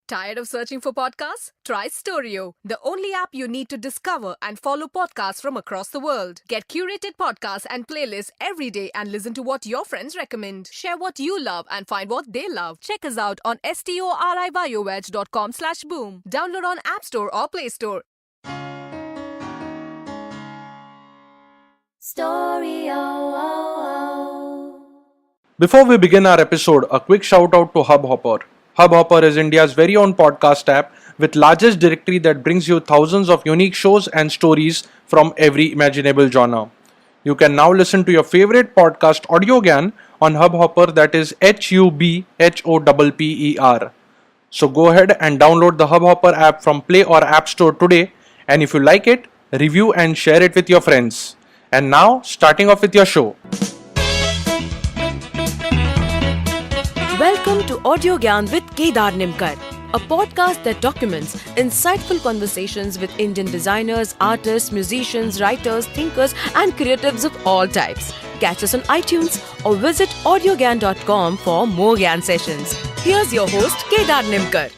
Tired of searching for podcasts? Try Storio, the only app you need to discover and follow podcasts from across the world. Get curated podcasts and playlists every day and listen to what your friends recommend. Share what you love and find what they love. Check us out on storivoyage.com/boom. Download on App Store or Play Store. Before we begin our episode, a quick shout out to Hubhopper. Hubhopper is India's very own podcast app with largest directory that brings you thousands of unique shows and stories from every imaginable genre. You can now listen to your favorite podcast Audiogyan on Hubhopper, that is HUBHOPPER. So go ahead and download the Hubhopper app from Play or App Store today, and if you like it, review and share it with your friends. And now, starting off with your show. Welcome to Audiogyan with Kedar Nimkar, a podcast that documents insightful conversations with Indian designers, artists, musicians, writers, thinkers, and creatives of all types. Catch us on iTunes or visit audiogyan.com for more Gyan sessions. Here's your host, Kedar Nimkar.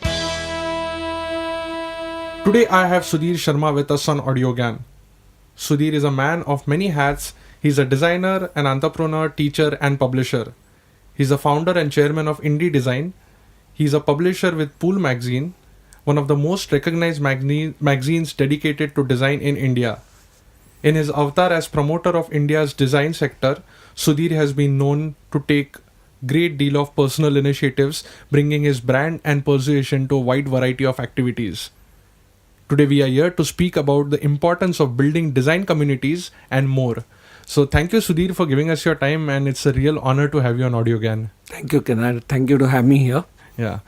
Today I have Sudhir Sharma with us on Audiogyan. Sudhir is a man of many hats. He's a designer, an entrepreneur, teacher, and publisher. He's the founder and chairman of Indi Design. He's a publisher with Pool Magazine, one of the most recognized magazines dedicated to design in India. In his avatar as promoter of India's design sector, Sudhir has been known to take great deal of personal initiatives, bringing his brand and persuasion to a wide variety of activities. Today we are here to speak about the importance of building design communities and more. So thank you, Sudhir, for giving us your time, and it's a real honor to have you on Audiogyan. Thank you, Kedar. Thank you to have me here. Yeah.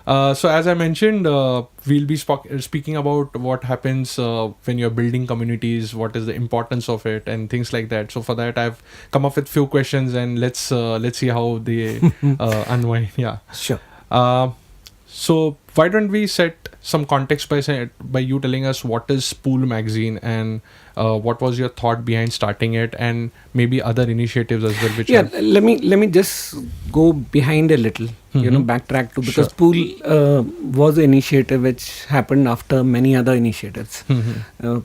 So as I mentioned, we'll be speaking about what happens when you're building communities, what is the importance of it, and things like that. So for that, I've come up with few questions, and let's see how they unwind. Yeah. Sure. So why don't we set some context by you telling us what is Pool Magazine and what was your thought behind starting it, and maybe other initiatives as well. Let me just go behind a little. Backtrack to, because Pool was an initiative which happened after many other initiatives.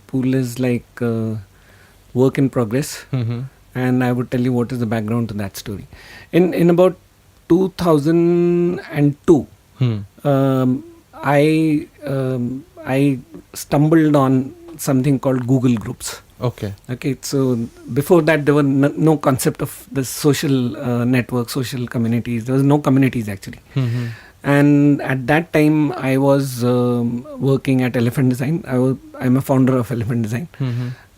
Pool is like work in progress, and I would tell you what is the background to that story. In about 2002. I stumbled on something called Google Groups. Okay. So before that, there were no concept of the social network, social communities. There was no communities actually. And at that time, I was working at Elephant Design. I'm a founder of Elephant Design,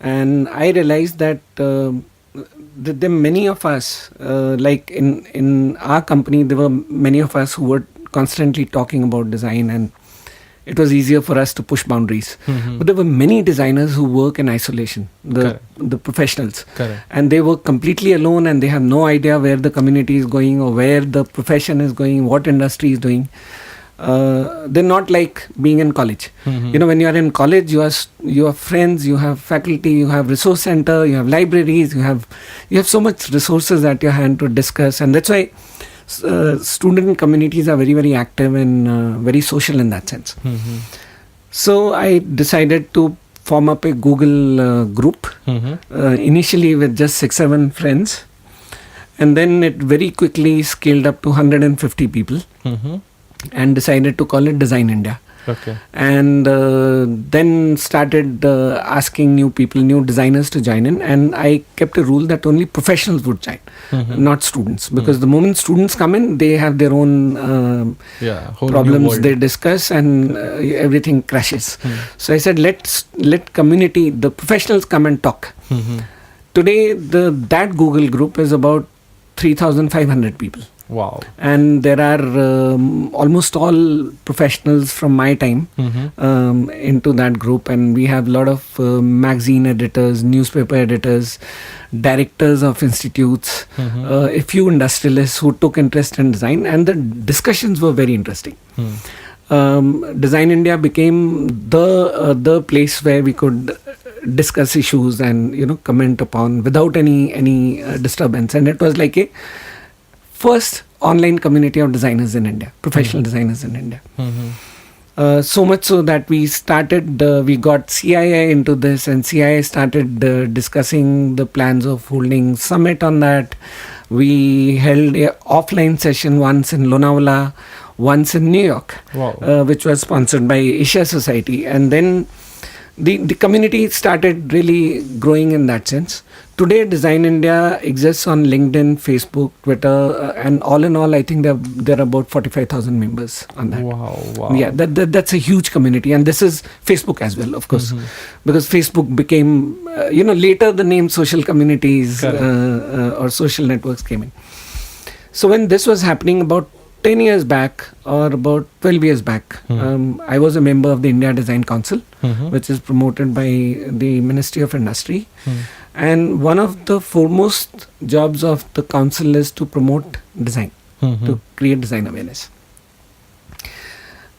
and I realized that there are many of us, like in our company, there were many of us who were constantly talking about design, and it was easier for us to push boundaries. But there were many designers who work in isolation, the professionals. Correct. And they work completely alone, and they have no idea where the community is going or where the profession is going, what industry is doing. They're not like being in college. When you are in college, you have friends, you have faculty, you have resource center, you have libraries, you have so much resources at your hand to discuss, and that's why student communities are very, very active and very social in that sense. So I decided to form up a Google group, initially with just 6-7 friends, and then it very quickly scaled up to 150 people, and decided to call it Design India. Okay. And then started asking new people, new designers to join in, and I kept a rule that only professionals would join, not students, because the moment students come in, they have their own problems they discuss, and everything crashes. So I said, let community, the professionals come and talk. Today, that Google group is about 3,500 people. Wow. And there are almost all professionals from my time into that group, and we have a lot of magazine editors, newspaper editors, directors of institutes, a few industrialists who took interest in design, and the discussions were very interesting. Design India became the place where we could discuss issues and comment upon without any disturbance, and it was like a first online community of designers in India, professional designers in India. So much so that we got CII into this, and CII started discussing the plans of holding summit on that. We held a offline session once in Lonavala, once in New York, which was sponsored by Asia Society. And then the community started really growing in that sense. Today, Design India exists on LinkedIn, Facebook, Twitter, and all in all, I think there are about 45,000 members on that. Wow. Yeah, that's a huge community. And this is Facebook as well, of course, because Facebook became, later the name social communities or social networks came in. So when this was happening about 10 years back or about 12 years back, I was a member of the India Design Council, which is promoted by the Ministry of Industry. And one of the foremost jobs of the council is to promote design, to create design awareness.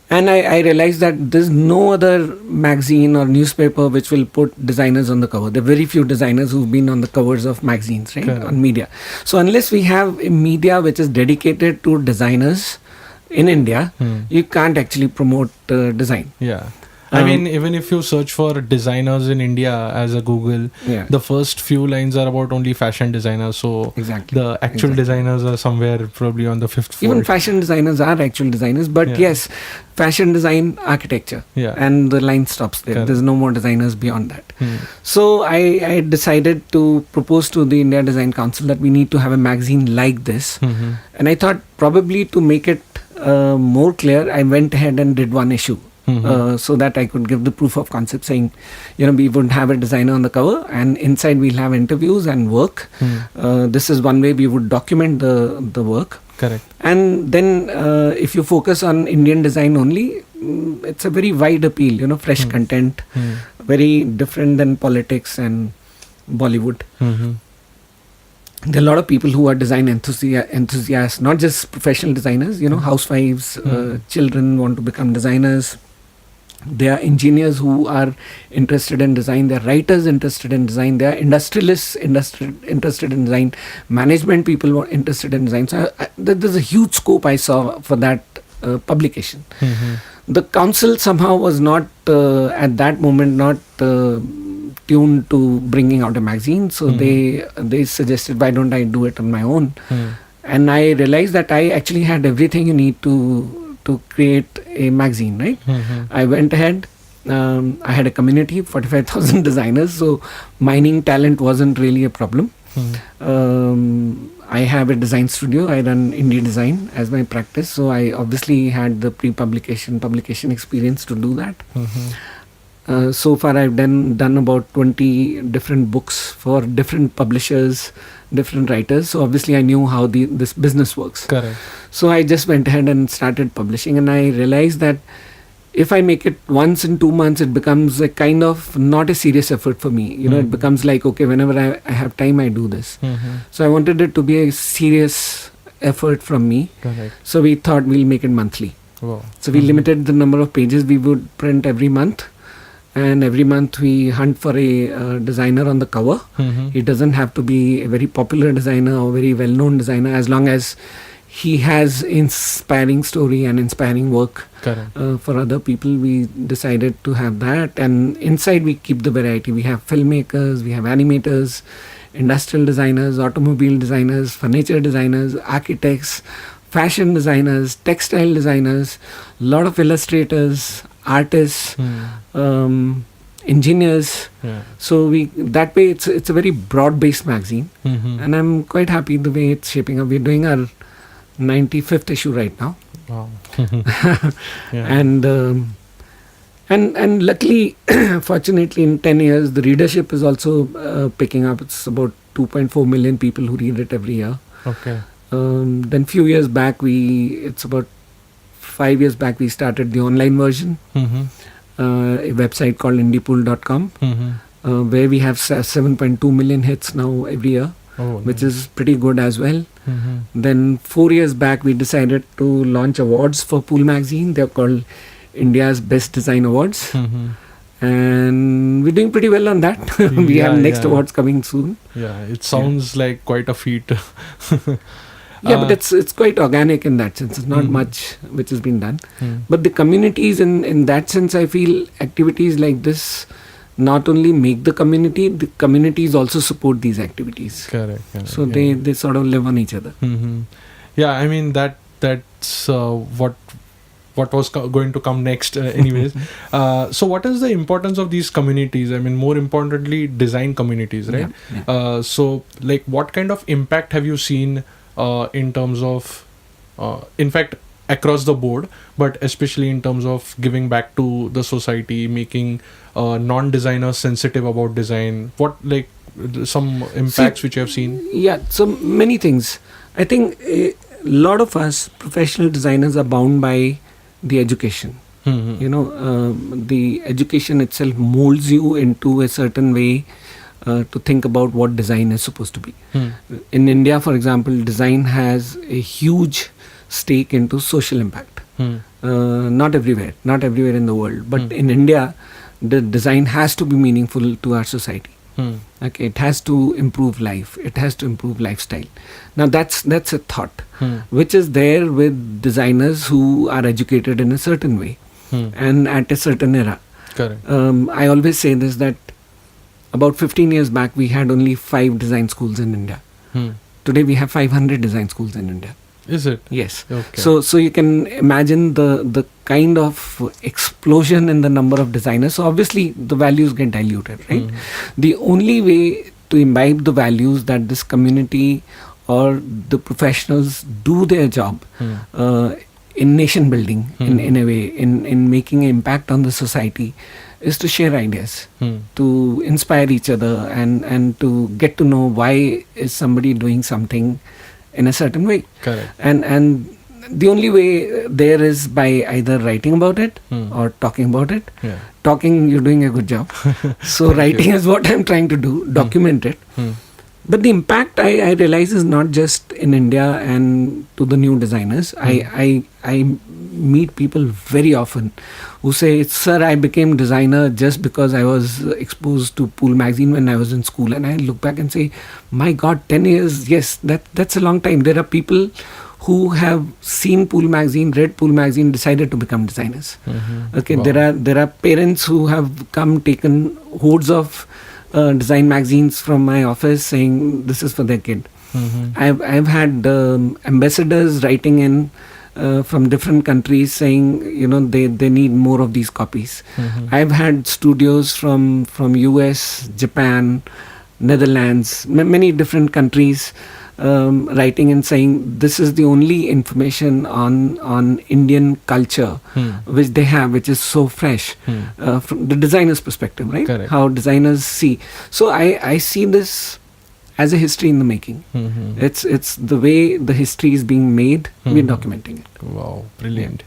And I realized that there's no other magazine or newspaper which will put designers on the cover. There are very few designers who've been on the covers of magazines, right? On media. So unless we have a media which is dedicated to designers in India, you can't actually promote design. Yeah. I mean, even if you search for designers in India as a Google, the first few lines are about only fashion designers. So the actual designers are somewhere probably on the fifth floor. Even fashion designers are actual designers, but yes, fashion design, architecture, and the line stops there. There's no more designers beyond that. So I decided to propose to the India Design Council that we need to have a magazine like this. And I thought probably to make it more clear, I went ahead and did one issue. So that I could give the proof of concept saying, we would have a designer on the cover and inside we'll have interviews and work. This is one way we would document the work. Correct. And then if you focus on Indian design only, it's a very wide appeal, fresh content, very different than politics and Bollywood. There are a lot of people who are design enthusiasts, not just professional designers, housewives, children want to become designers. There are engineers who are interested in design. There are writers interested in design. There are industrialists interested in design. Management people who are interested in design. So there's a huge scope I saw for that publication. The council somehow was not, at that moment, not tuned to bringing out a magazine. So they suggested, why don't I do it on my own? And I realized that I actually had everything you need to create a magazine, right? I went ahead. I had a community, 45,000 designers. So mining talent wasn't really a problem. I have a design studio. I run Indi Design as my practice. So I obviously had the publication experience to do that. So far I've done about 20 different books for different publishers, different writers. So obviously I knew how this business works. Correct. So I just went ahead and started publishing, and I realized that if I make it once in 2 months, it becomes a kind of not a serious effort for me. It becomes like, okay, whenever I have time, I do this. So I wanted it to be a serious effort from me. Correct. So we thought we'll make it monthly. Wow. So we limited the number of pages we would print every month. And every month we hunt for a designer on the cover. He doesn't have to be a very popular designer or very well-known designer, as long as he has inspiring story and inspiring work for other people. We decided to have that. And inside we keep the variety. We have filmmakers, we have animators, industrial designers, automobile designers, furniture designers, architects, fashion designers, textile designers, a lot of illustrators, artists, engineers. So that way it's a very broad-based magazine, and I'm quite happy the way it's shaping up. We're doing our 95th issue right now. Wow. And luckily, fortunately, in 10 years, the readership is also picking up. It's about 2.4 million people who read it every year. Okay. Then few years back, it's about 5 years back, we started the online version, a website called indipool.com, where we have 7.2 million hits now every year, which is pretty good as well. Then 4 years back, we decided to launch awards for Pool Magazine. They're called India's Best Design Awards. And we're doing pretty well on that. We have next awards coming soon. Yeah, it sounds like quite a feat. Yeah, but it's quite organic in that sense. It's not much which has been done. But the communities, in that sense, I feel activities like this not only make the communities also support these activities. Correct. So they sort of live on each other. Yeah, I mean that's what was going to come next anyways. So what is the importance of these communities? I mean, more importantly, design communities, right? Yeah. So like what kind of impact have you seen in terms of in fact across the board, but especially in terms of giving back to the society, making non-designers sensitive about design? What, like, some impacts which you have seen? Yeah, so many things. I think a lot of us professional designers are bound by the education. The education itself molds you into a certain way to think about what design is supposed to be. In India, for example, design has a huge stake into social impact. Not everywhere in the world, but in India, the design has to be meaningful to our society. Okay, it has to improve life. It has to improve lifestyle. Now that's a thought which is there with designers who are educated in a certain way and at a certain era. Correct. I always say this, that about 15 years back we had only 5 design schools in India. Today we have 500 design schools in India. Is it? Yes. Okay. So you can imagine the kind of explosion in the number of designers. So obviously the values get diluted, right? The only way to imbibe the values that this community or the professionals do their job in nation building, in a way, in making an impact on the society, is to share ideas, to inspire each other, and to get to know why is somebody doing something in a certain way. Correct. And the only way there is by either writing about it or talking about it. Yeah. Talking, you're doing a good job. So writing is what I'm trying to do, document it. But the impact I realize is not just in India and to the new designers. I meet people very often who say, "Sir, I became designer just because I was exposed to Pool magazine when I was in school." And I look back and say, my God, 10 years, yes, that's a long time. There are people who have seen Pool magazine, read Pool magazine, decided to become designers. Okay, Wow. there are parents who have come, taken hordes of design magazines from my office saying this is for their kid. I've had ambassadors writing in from different countries saying, they need more of these copies. I've had studios from US, Japan, Netherlands, many different countries writing and saying this is the only information on Indian culture which they have, which is so fresh from the designer's perspective, right? Correct. How designers see. So I see this as a history in the making. It's the way the history is being made, we're documenting it. Wow, brilliant.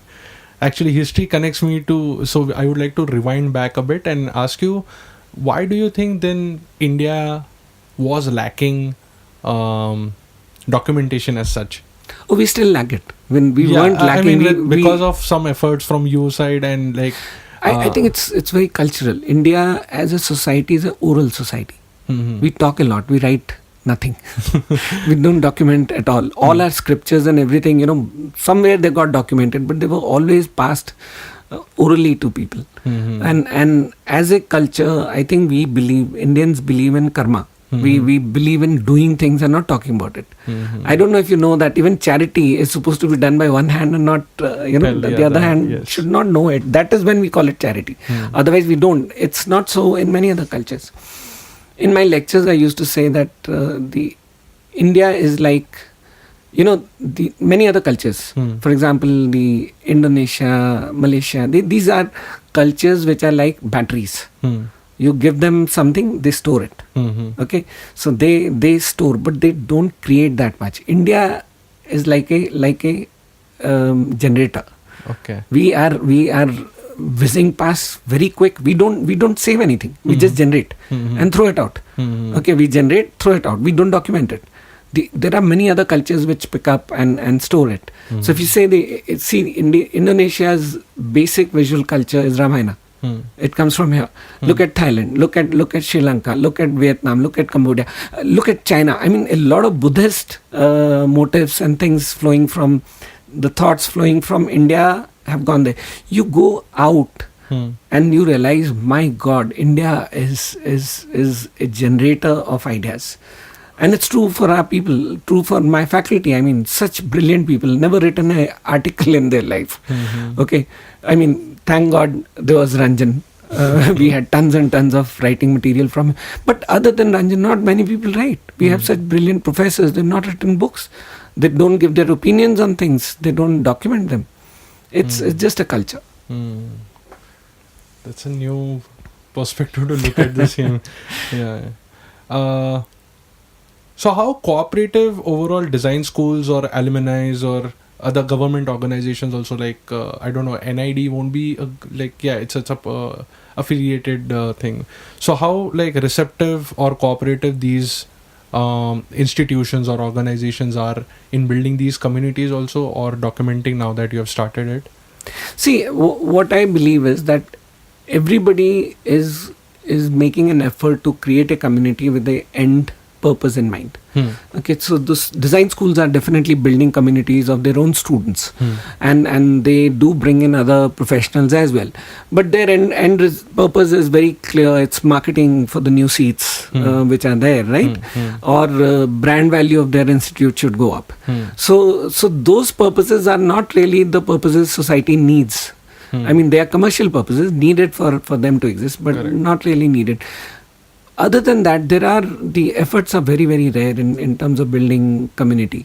Actually, history connects me to, so I would like to rewind back a bit and ask you, why do you think then India was lacking documentation as such? Oh, we still lack it. When we weren't lacking, I mean, because of some efforts from your side and like... I think it's very cultural. India as a society is an oral society. We talk a lot. We write nothing. We don't document at all. All our scriptures and everything, somewhere they got documented, but they were always passed orally to people. And as a culture, I think Indians believe in karma. We believe in doing things and not talking about it. I don't know if you know that even charity is supposed to be done by one hand and not, the other hand should not know it. That is when we call it charity. Otherwise we don't. It's not so in many other cultures. In my lectures, I used to say that India is like, the many other cultures. For example, the Indonesia, Malaysia, these are cultures which are like batteries. You give them something, they store it. Okay, so they store, but they don't create that much. India is like a generator. Okay. We are whizzing past very quick. We don't save anything. We just generate and throw it out. Okay, we generate, throw it out. We don't document it. There are many other cultures which pick up and store it. So if you say Indonesia's basic visual culture is Ramayana. It comes from here. Look at Thailand. Look at Sri Lanka. Look at Vietnam. Look at Cambodia. Look at China. I mean, a lot of Buddhist motifs and things flowing from the thoughts flowing from India have gone there. You go out and you realize, my God, India is a generator of ideas. And it's true for our people, true for my faculty. I mean, such brilliant people, never written an article in their life. Okay. I mean, thank God there was Ranjan. We had tons and tons of writing material from him. But other than Ranjan, not many people write. We have such brilliant professors. They've not written books. They don't give their opinions on things. They don't document them. It's just a culture. That's a new perspective to look at this. Yeah. So how cooperative overall design schools or alumni or other government organizations also, like I don't know, NID won't be it's a affiliated thing. So how like receptive or cooperative these institutions or organizations are in building these communities also, or documenting now that you have started it? See, what I believe is that everybody is making an effort to create a community with the end purpose in mind. Okay, so those design schools are definitely building communities of their own students, and they do bring in other professionals as well. But their end purpose is very clear. It's marketing for the new seats which are there, right? Or brand value of their institute should go up. So those purposes are not really the purposes society needs. I mean, they are commercial purposes needed for them to exist, but not really needed. Other than that, the efforts are very, very rare in terms of building community.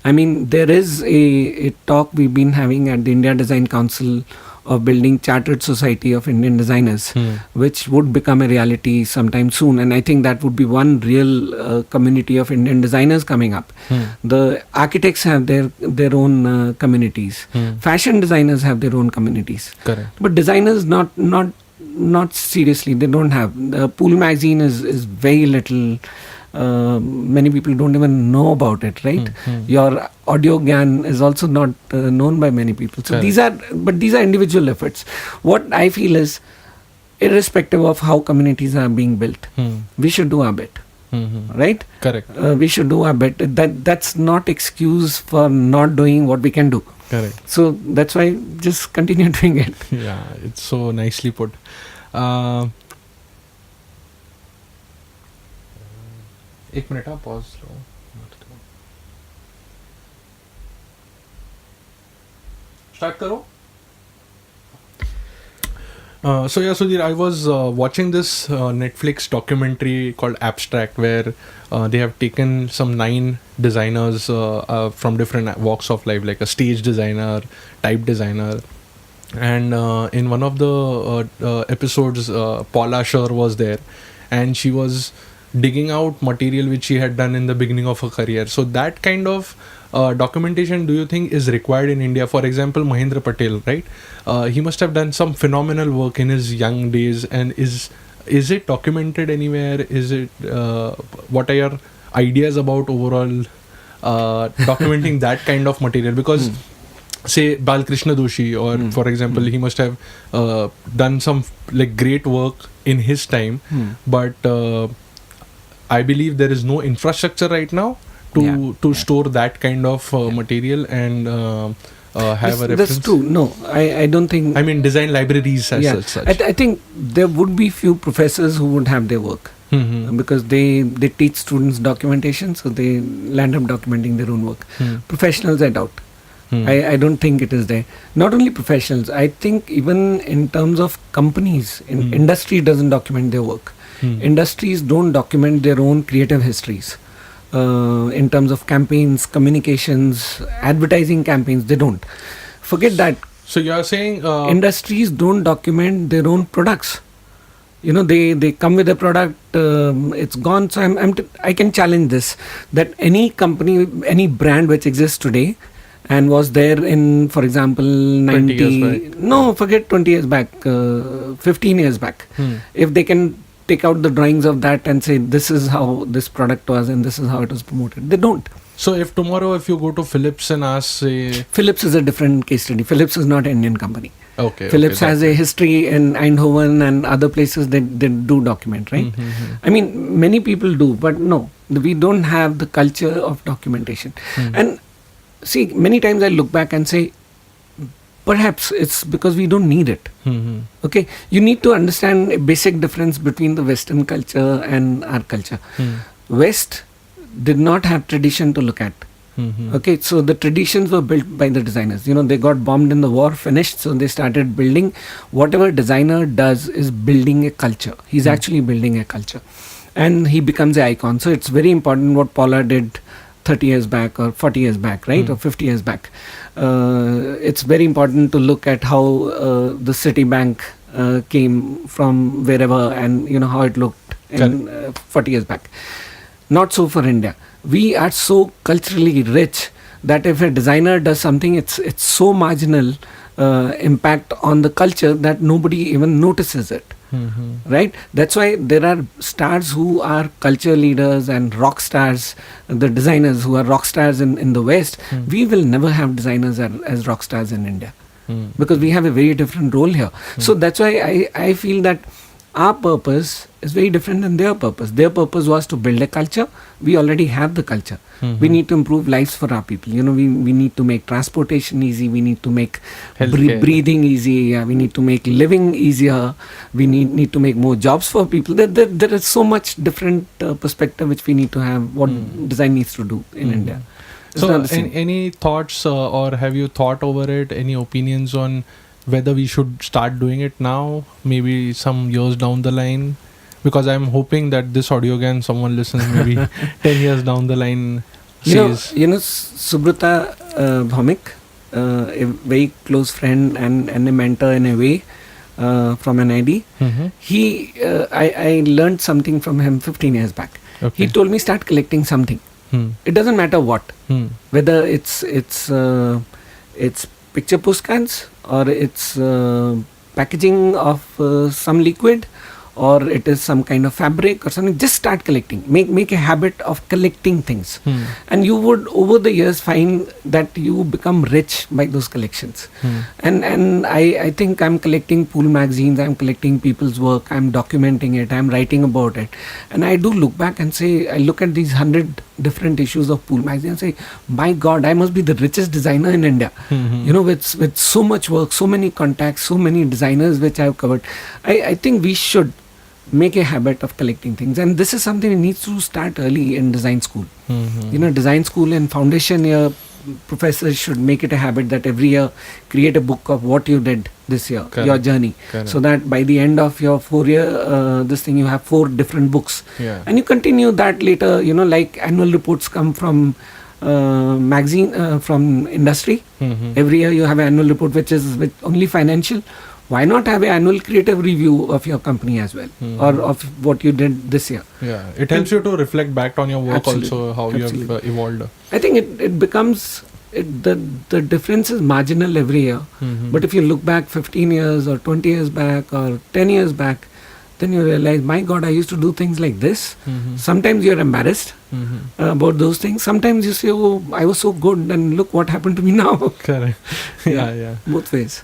I mean, there is a talk we've been having at the India Design Council of building Chartered Society of Indian Designers, which would become a reality sometime soon. And I think that would be one real community of Indian designers coming up. The architects have their own communities. Fashion designers have their own communities. Correct. But designers not seriously, they don't have. Pool magazine is very little. Many people don't even know about it, right? Your Audiogyan is also not known by many people. So these are individual efforts. What I feel is, irrespective of how communities are being built, we should do our bit. Right? Correct. We should do our bit. That's not excuse for not doing what we can do. Correct. So that's why just continue doing it. Yeah, it's so nicely put. एक minute pause लो. Start करो. So yeah, Sudhir, I was watching this Netflix documentary called Abstract, where they have taken some 9 designers from different walks of life, like a stage designer, type designer, and in one of the episodes, Paula Scher was there, and she was digging out material which she had done in the beginning of her career. So that kind of documentation, do you think, is required in India? For example, Mahendra Patel, right? He must have done some phenomenal work in his young days, and is it documented anywhere? Is it what are your ideas about overall documenting that kind of material? Because say Balkrishna Doshi, or for example, he must have done some like great work in his time, but I believe there is no infrastructure right now to store that kind of material and have a reference. That's true. No, I don't think. I mean, design libraries as such. I think there would be few professors who would have their work because they teach students documentation, so they land up documenting their own work. Professionals, I doubt. I don't think it is there. Not only professionals, I think even in terms of companies, industry doesn't document their work. Industries don't document their own creative histories. In terms of campaigns, communications, advertising campaigns, they don't. Forget that. So you are saying industries don't document their own products. You know, they come with a product, it's gone. So I can challenge this, that any company, any brand which exists today and was there in, for example, 20 years back. No, forget 20 years back, 15 years back. If they can take out the drawings of that and say, this is how this product was and this is how it was promoted. They don't. So if you go to Philips and ask, say... Philips is a different case study. Philips is not an Indian company. Okay. Philips okay, has a history in Eindhoven and other places that they do document, right? I mean, many people do, but no, we don't have the culture of documentation. And see, many times I look back and say, perhaps it's because we don't need it. Okay, you need to understand a basic difference between the Western culture and our culture. West did not have tradition to look at. Okay, so the traditions were built by the designers. They got bombed in the war, finished, so they started building. Whatever designer does is building a culture. He's actually building a culture, and he becomes an icon. So it's very important what Paula did 30 years back or 40 years back, right? Or 50 years back. It's very important to look at how the Citibank came from wherever, and how it looked in 40 years back. Not so for India. We are so culturally rich that if a designer does something, it's so marginal impact on the culture that nobody even notices it. Right? That's why there are stars who are culture leaders and rock stars, the designers who are rock stars in the West. We will never have designers as rock stars in India because we have a very different role here. So that's why I feel that our purpose is very different than their purpose. Their purpose was to build a culture. We already have the culture. We need to improve lives for our people. We need to make transportation easy. We need to make breathing easy. Yeah, we need to make living easier. We need to make more jobs for people. There is so much different perspective which we need to have. What design needs to do in India. So, any thoughts or have you thought over it? Any opinions on whether we should start doing it now, maybe some years down the line? Because I'm hoping that this Audiogyan, someone listens maybe 10 years down the line. Subrata Bhaumik, a very close friend and a mentor in a way from NID. I learned something from him 15 years back. Okay. He told me start collecting something. It doesn't matter what, whether it's picture postcards or it's packaging of some liquid, or it is some kind of fabric or something. Just start collecting. Make a habit of collecting things, and you would over the years find that you become rich by those collections. And I think I'm collecting Pool magazines, I'm collecting people's work, I'm documenting it, I'm writing about it, and I do look back and say, I look at these 100 different issues of Pool magazine and say, my God, I must be the richest designer in India. With so much work, so many contacts, so many designers which I've covered. I think we should make a habit of collecting things, and this is something that needs to start early in design school. Design school and foundation year, professors should make it a habit that every year create a book of what you did this year. Correct. Your journey. Correct. So that by the end of your 4-year this thing, you have 4 different books, and you continue that later. Like annual reports come from magazine from industry. Every year you have an annual report which is with only financial. Why not have an annual creative review of your company as well, or of what you did this year? Yeah, it helps you to reflect back on your work. Absolutely. Also, how you have evolved. I think it becomes, the difference is marginal every year. But if you look back 15 years or 20 years back or 10 years back, then you realize, my God, I used to do things like this. Sometimes you're embarrassed about those things. Sometimes you say, oh, I was so good and look what happened to me now. Correct. Yeah. Both ways.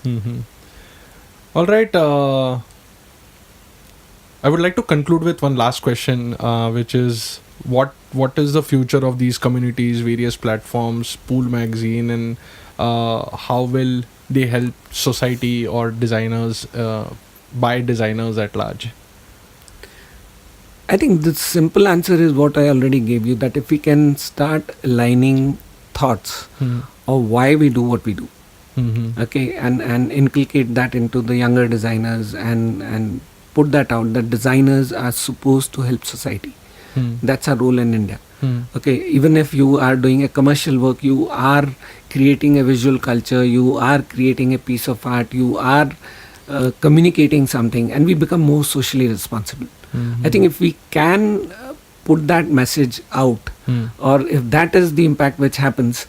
All right. I would like to conclude with one last question, which is what is the future of these communities, various platforms, Pool magazine, and how will they help society or designers by designers at large? I think the simple answer is what I already gave you, that if we can start aligning thoughts of why we do what we do, okay, and inculcate that into the younger designers and put that out, that designers are supposed to help society. That's our role in India. Okay, even if you are doing a commercial work, you are creating a visual culture, you are creating a piece of art, you are communicating something, and we become more socially responsible. I think if we can put that message out, or if that is the impact which happens,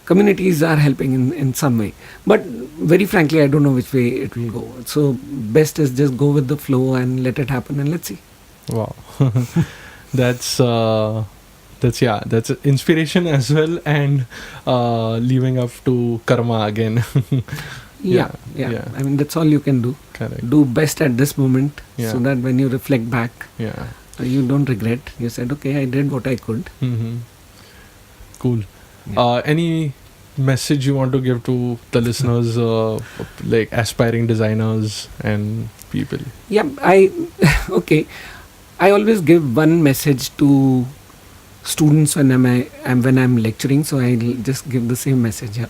communities are helping in some way. But very frankly, I don't know which way it will go. So best is just go with the flow and let it happen, and let's see. Wow. That's inspiration as well, and leaving up to karma again. Yeah. I mean, that's all you can do. Correct. Do best at this moment, Yeah. so that when you reflect back, Yeah. you don't regret. You said, okay, I did what I could. Mm-hmm. Cool. Yeah. Any message you want to give to the listeners, like aspiring designers and people? Yeah, okay. I always give one message to students when I'm lecturing, so I'll just give the same message here.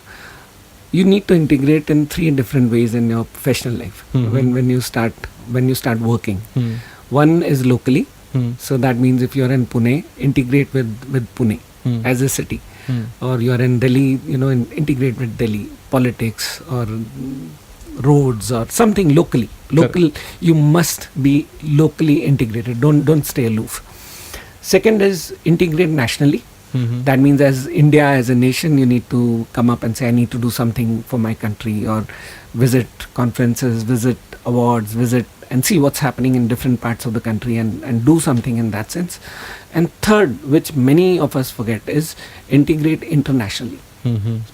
You need to integrate in 3 different ways in your professional life when you start working. One is locally, so that means if you're in Pune, integrate with Pune as a city, or you're in Delhi, integrate with Delhi politics or roads or something locally. You must be locally integrated. Don't stay aloof. Second is integrate nationally. That means as India, as a nation, you need to come up and say, I need to do something for my country, or visit conferences, visit awards, and see what's happening in different parts of the country and do something in that sense. And third, which many of us forget, is integrate internationally.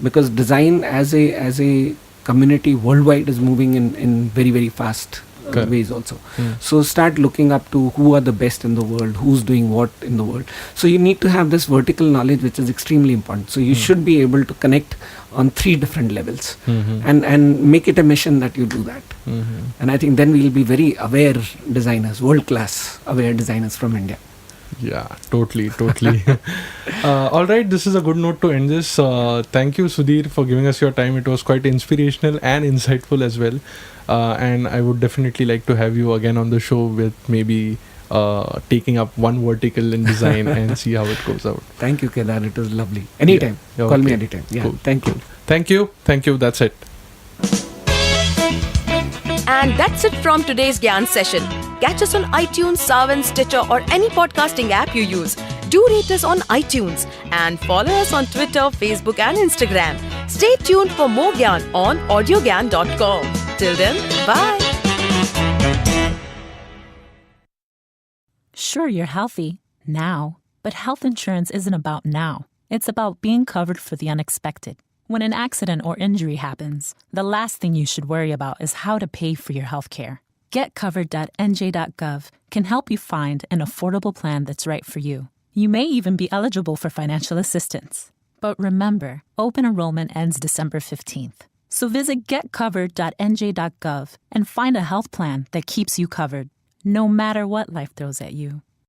Because design as a community worldwide is moving in very, very fast ways also. So start looking up to who are the best in the world, who's doing what in the world. So you need to have this vertical knowledge, which is extremely important. So you should be able to connect on 3 different levels and make it a mission that you do that. And I think then we'll be very aware designers, world-class aware designers from India. Yeah, totally. All right, this is a good note to end this. Thank you, Sudhir, for giving us your time. It was quite inspirational and insightful as well. And I would definitely like to have you again on the show with maybe taking up one vertical in design and see how it goes out. Thank you, Kedar. It was lovely. Anytime. Yeah, Call me okay. anytime. Yeah. Cool. Thank you. Thank you. That's it. And that's it from today's Gyan session. Catch us on iTunes, Saavn, Stitcher, or any podcasting app you use. Do rate us on iTunes and follow us on Twitter, Facebook, and Instagram. Stay tuned for more Gyan on Audiogyan.com. Till then, bye. Sure, you're healthy now, but health insurance isn't about now. It's about being covered for the unexpected. When an accident or injury happens, the last thing you should worry about is how to pay for your health care. GetCovered.NJ.gov can help you find an affordable plan that's right for you. You may even be eligible for financial assistance. But remember, open enrollment ends December 15th. So visit GetCovered.NJ.gov and find a health plan that keeps you covered, no matter what life throws at you.